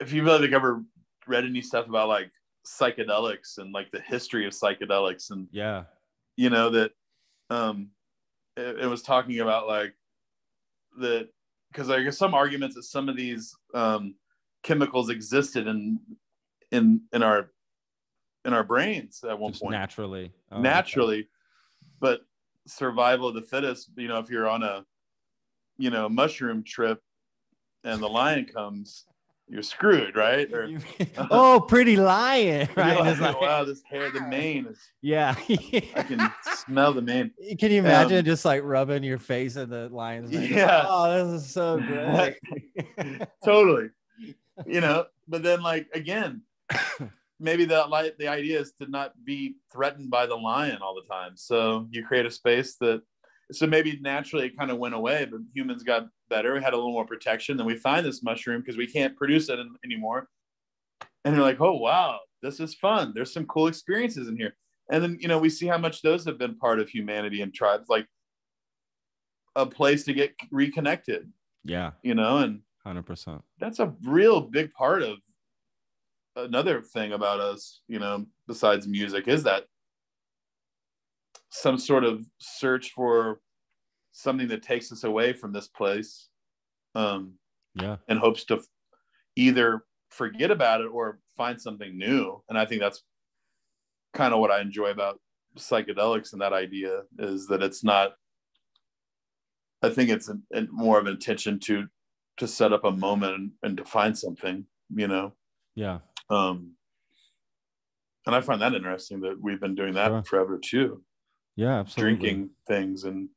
if you've ever read any stuff about like psychedelics and like the history of psychedelics, and yeah, that it was talking about like that, because I guess some arguments that some of these chemicals existed in our brains at one just point naturally. Oh, naturally, okay. But survival of the fittest, if you're on a mushroom trip and the lion comes, you're screwed, right? Or oh, pretty lion, right? Like, like, wow, this hair, the mane is, yeah. I can smell the mane. Can you imagine just like rubbing your face in the lion's mane? Yeah. Oh, this is so great. Totally. But then like again, maybe the idea is to not be threatened by the lion all the time. So you create a space so maybe naturally it kind of went away, but humans got better. We had a little more protection. Then we find this mushroom because we can't produce it anymore. And they're like, oh, wow, this is fun. There's some cool experiences in here. And then, we see how much those have been part of humanity and tribes, like a place to get reconnected. Yeah. And 100%. That's a real big part of another thing about us, besides music, is that some sort of search for something that takes us away from this place, and hopes to either forget about it or find something new. And I think that's kind of what I enjoy about psychedelics, and that idea is that it's not, I think it's more of an intention to set up a moment and to find something, Yeah. And I find that interesting that we've been doing that forever too. Yeah, absolutely. Drinking things and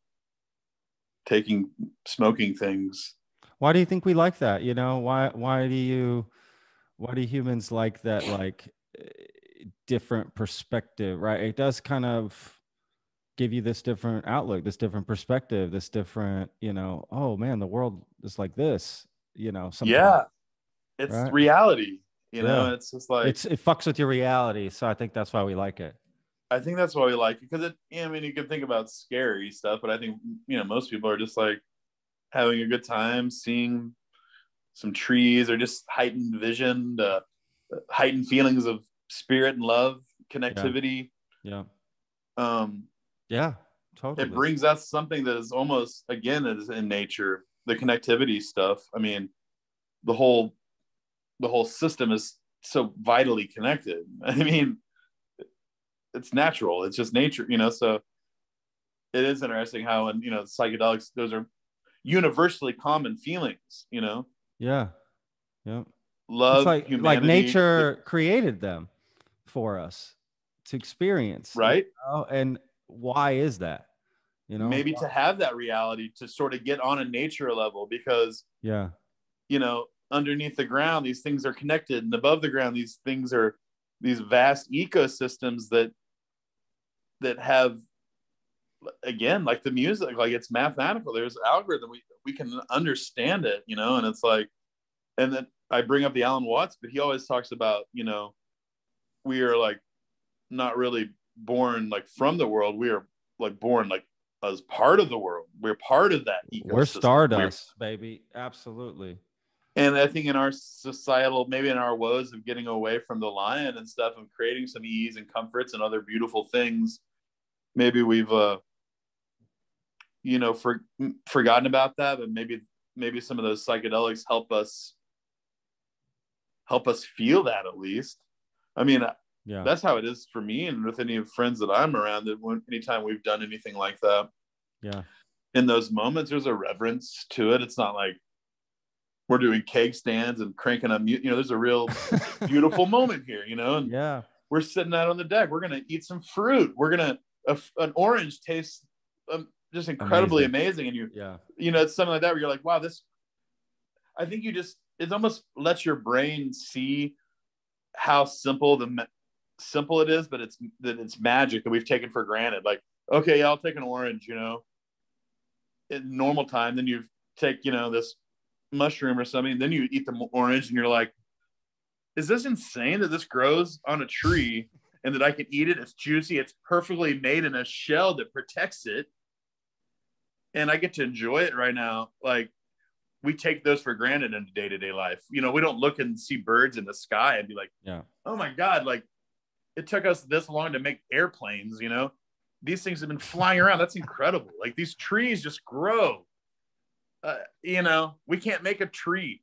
smoking things. Why do you think we like that? Why do humans like that, like different perspective, right? It does kind of give you this different outlook, this different perspective, this different, oh man, the world is like this, sometimes. Yeah. It's reality, it's just like, it fucks with your reality. So I think that's why we like it. I think that's why we like it, because you can think about scary stuff, but I think, most people are just like having a good time, seeing some trees, or just heightened vision, heightened feelings of spirit and love, connectivity. Yeah. Yeah, totally. It brings us something that is almost, again, is in nature, the connectivity stuff. I mean, the whole system is so vitally connected. I mean, it's natural. It's just nature, so it is interesting how, in psychedelics, those are universally common feelings, Yeah. Love, it's like nature created them for us to experience, right? And why is that? Maybe to have that reality, to sort of get on a nature level, because underneath the ground these things are connected, and above the ground these things are these vast ecosystems that have, again, like the music, like it's mathematical. There's algorithm, we can understand it, and it's like, and then I bring up the Alan Watts, but he always talks about, we are like not really born like from the world. We are like born like as part of the world. We're part of that ecosystem. We're stardust, baby. Absolutely. And I think in our societal, maybe in our woes of getting away from the lion and stuff, and creating some ease and comforts and other beautiful things, maybe we've forgotten about that. But maybe some of those psychedelics help us feel that, at least. I mean, that's how it is for me, and with any friends that I'm around, that anytime we've done anything like that, in those moments there's a reverence to it. It's not like we're doing keg stands and cranking up, there's a real beautiful moment here, and we're sitting out on the deck, we're gonna eat some fruit, we're gonna an orange tastes just incredibly amazing. And it's something like that where you're like, wow, this, I think it almost lets your brain see how simple it is, but it's magic that we've taken for granted. Like, okay, I'll take an orange, in normal time. Then you take, this mushroom or something, then you eat the orange, and you're like, is this insane that this grows on a tree and that I can eat it? It's juicy. It's perfectly made in a shell that protects it, and I get to enjoy it right now. Like, we take those for granted in day-to-day life. You know, we don't look and see birds in the sky and be like, oh my God, like it took us this long to make airplanes, you know, these things have been flying around. That's incredible. Like these trees just grow. You know, we can't make a tree.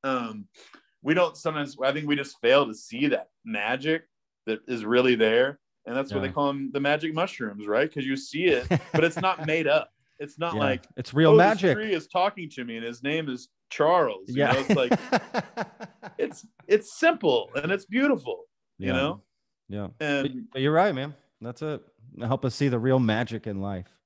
We don't sometimes, I think we just fail to see that magic that is really there. And that's what they call them, the magic mushrooms, right? Because you see it, but it's not made up. It's not like it's real magic. This tree is talking to me and his name is Charles. You know, it's like it's simple and it's beautiful, you know? Yeah. And but you're right, man. That's it. Help us see the real magic in life.